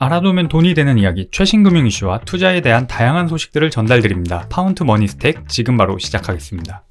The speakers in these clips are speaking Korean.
알아두면 돈이 되는 이야기, 최신 금융 이슈와 투자에 대한 다양한 소식들을 전달드립니다. 파운드 머니 스택 지금 바로 시작하겠습니다.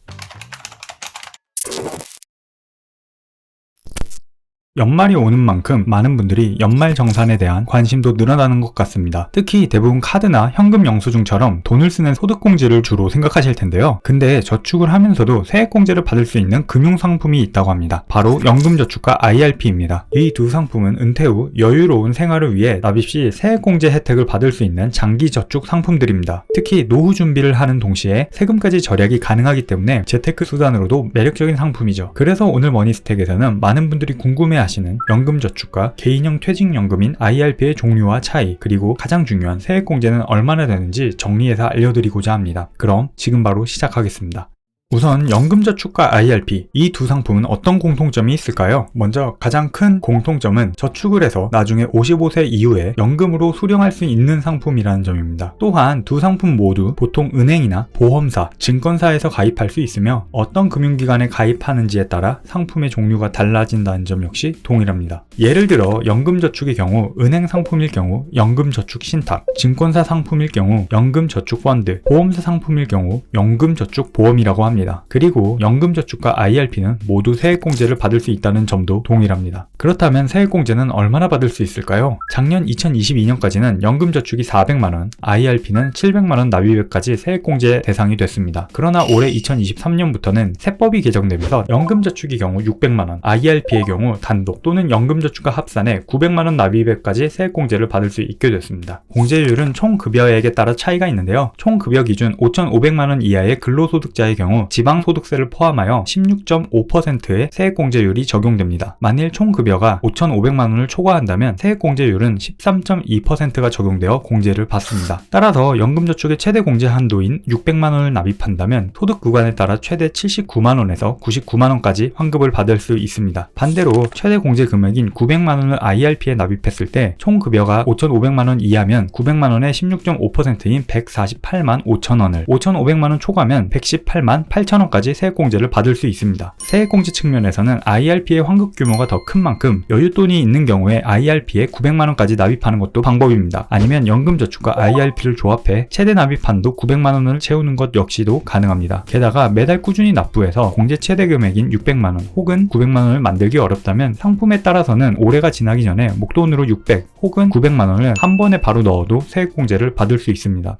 연말이 오는 만큼 많은 분들이 연말 정산에 대한 관심도 늘어나는 것 같습니다. 특히 대부분 카드나 현금 영수증처럼 돈을 쓰는 소득공제를 주로 생각하실 텐데요. 근데 저축을 하면서도 세액공제를 받을 수 있는 금융상품이 있다고 합니다. 바로 연금저축과 IRP입니다. 이 두 상품은 은퇴 후 여유로운 생활을 위해 납입 시 세액공제 혜택을 받을 수 있는 장기저축 상품들입니다. 특히 노후 준비를 하는 동시에 세금까지 절약이 가능하기 때문에 재테크 수단으로도 매력적인 상품이죠. 그래서 오늘 머니스택에서는 많은 분들이 궁금해하시는 연금저축과 개인형 퇴직연금인 IRP의 종류와 차이, 그리고 가장 중요한 세액공제는 얼마나 되는지 정리해서 알려드리고자 합니다. 그럼 지금 바로 시작하겠습니다. 우선 연금저축과 IRP, 이 두 상품은 어떤 공통점이 있을까요? 먼저 가장 큰 공통점은 저축을 해서 나중에 55세 이후에 연금으로 수령할 수 있는 상품이라는 점입니다. 또한 두 상품 모두 보통 은행이나 보험사, 증권사에서 가입할 수 있으며 어떤 금융기관에 가입하는지에 따라 상품의 종류가 달라진다는 점 역시 동일합니다. 예를 들어 연금저축의 경우 은행 상품일 경우 연금저축신탁, 증권사 상품일 경우 연금저축펀드, 보험사 상품일 경우 연금저축보험이라고 합니다. 그리고 연금저축과 IRP는 모두 세액공제를 받을 수 있다는 점도 동일합니다. 그렇다면 세액공제는 얼마나 받을 수 있을까요? 작년 2022년까지는 연금저축이 400만원, IRP는 700만원 납입액까지 세액공제 대상이 됐습니다. 그러나 올해 2023년부터는 세법이 개정되면서 연금저축의 경우 600만원, IRP의 경우 단독 또는 연금저축과 합산해 900만원 납입액까지 세액공제를 받을 수 있게 됐습니다. 공제율은 총 급여액에 따라 차이가 있는데요. 총 급여 기준 5,500만원 이하의 근로소득자의 경우 지방소득세를 포함하여 16.5%의 세액공제율이 적용됩니다. 만일 총급여가 5,500만원을 초과한다면 세액공제율은 13.2%가 적용되어 공제를 받습니다. 따라서 연금저축의 최대 공제 한도인 600만원을 납입한다면 소득 구간에 따라 최대 79만원에서 99만원까지 환급을 받을 수 있습니다. 반대로 최대 공제 금액인 900만원을 IRP에 납입했을 때 총급여가 5,500만원 이하면 900만원의 16.5%인 148만 5천원을, 5,500만원 초과면 118만 8천원까지 세액공제를 받을 수 있습니다. 세액공제 측면에서는 IRP의 환급 규모가 더 큰 만큼 여윳돈이 있는 경우에 IRP에 900만원까지 납입하는 것도 방법입니다. 아니면 연금저축과 IRP를 조합해 최대 납입한도 900만원을 채우는 것 역시도 가능합니다. 게다가 매달 꾸준히 납부해서 공제 최대 금액인 600만원 혹은 900만원을 만들기 어렵다면 상품에 따라서는 올해가 지나기 전에 목돈으로 600 혹은 900만원을 한 번에 바로 넣어도 세액공제를 받을 수 있습니다.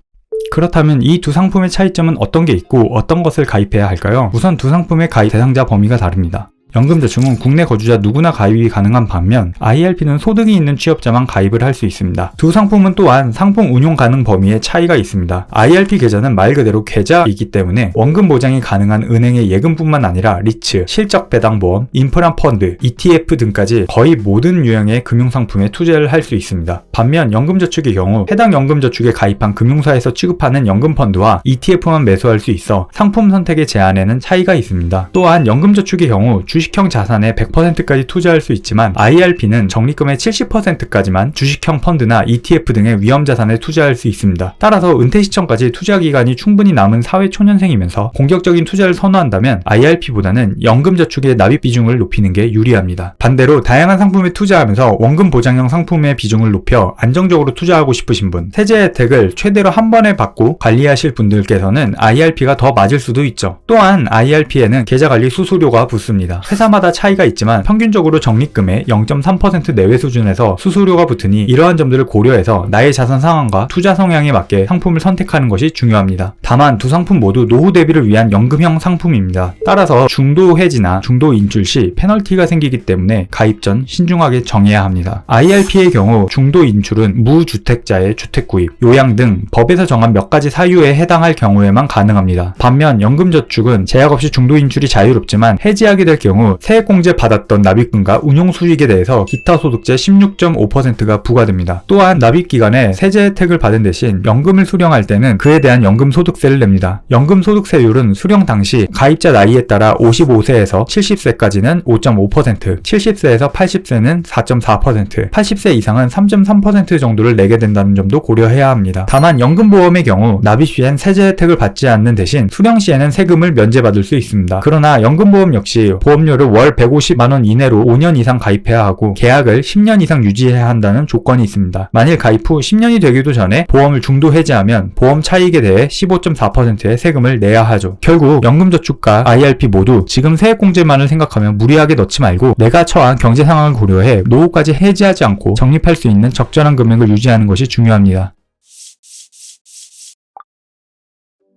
그렇다면 이 두 상품의 차이점은 어떤 게 있고 어떤 것을 가입해야 할까요? 우선 두 상품의 가입 대상자 범위가 다릅니다. 연금저축은 국내 거주자 누구나 가입이 가능한 반면 IRP는 소득이 있는 취업자만 가입을 할 수 있습니다. 두 상품은 또한 상품 운용 가능 범위에 차이가 있습니다. IRP 계좌는 말 그대로 계좌이기 때문에 원금 보장이 가능한 은행의 예금뿐만 아니라 리츠, 실적배당보험, 인프라 펀드, ETF 등까지 거의 모든 유형의 금융상품에 투자를 할 수 있습니다. 반면 연금저축의 경우 해당 연금저축에 가입한 금융사에서 취급하는 연금펀드와 ETF만 매수할 수 있어 상품 선택의 제한에는 차이가 있습니다. 또한 연금저축의 경우 주식형 자산에 100%까지 투자할 수 있지만 IRP는 적립금의 70%까지만 주식형 펀드나 ETF 등의 위험자산에 투자할 수 있습니다. 따라서 은퇴 시점까지 투자 기간이 충분히 남은 사회초년생이면서 공격적인 투자를 선호한다면 IRP보다는 연금저축의 납입 비중을 높이는 게 유리합니다. 반대로 다양한 상품에 투자하면서 원금 보장형 상품의 비중을 높여 안정적으로 투자하고 싶으신 분, 세제 혜택을 최대로 한 번에 받고 관리하실 분들께서는 IRP가 더 맞을 수도 있죠. 또한 IRP에는 계좌관리 수수료가 붙습니다. 회사마다 차이가 있지만 평균적으로 적립금의 0.3% 내외 수준에서 수수료가 붙으니 이러한 점들을 고려해서 나의 자산 상황과 투자 성향에 맞게 상품을 선택하는 것이 중요합니다. 다만 두 상품 모두 노후 대비를 위한 연금형 상품입니다. 따라서 중도 해지나 중도 인출 시 페널티가 생기기 때문에 가입 전 신중하게 정해야 합니다. IRP의 경우 중도 인출은 무주택자의 주택 구입, 요양 등 법에서 정한 몇 가지 사유에 해당할 경우에만 가능합니다. 반면 연금저축은 제약 없이 중도 인출이 자유롭지만 해지하게 될 경우 세액공제 받았던 납입금과 운용수익에 대해서 기타 소득세 16.5%가 부과됩니다. 또한 납입기간에 세제 혜택을 받은 대신 연금을 수령할 때는 그에 대한 연금소득세를 냅니다. 연금소득세율은 수령 당시 가입자 나이에 따라 55세에서 70세까지는 5.5%, 70세에서 80세는 4.4%, 80세 이상은 3.3% 정도를 내게 된다는 점도 고려해야 합니다. 다만 연금보험의 경우 납입 시엔 세제 혜택을 받지 않는 대신 수령 시에는 세금을 면제받을 수 있습니다. 그러나 연금보험 역시 보험 가입료를 월 150만원 이내로 5년 이상 가입해야 하고 계약을 10년 이상 유지해야 한다는 조건이 있습니다. 만일 가입 후 10년이 되기도 전에 보험을 중도 해지하면 보험 차익에 대해 15.4%의 세금을 내야 하죠. 결국 연금저축과 IRP 모두 지금 세액공제만을 생각하면 무리하게 넣지 말고 내가 처한 경제 상황을 고려해 노후까지 해지하지 않고 적립할 수 있는 적절한 금액을 유지하는 것이 중요합니다.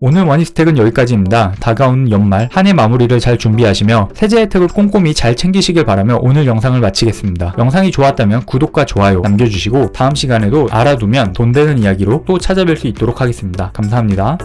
오늘 머니스택은 여기까지입니다. 다가오는 연말 한 해 마무리를 잘 준비하시며 세제 혜택을 꼼꼼히 잘 챙기시길 바라며 오늘 영상을 마치겠습니다. 영상이 좋았다면 구독과 좋아요 남겨주시고 다음 시간에도 알아두면 돈 되는 이야기로 또 찾아뵐 수 있도록 하겠습니다. 감사합니다.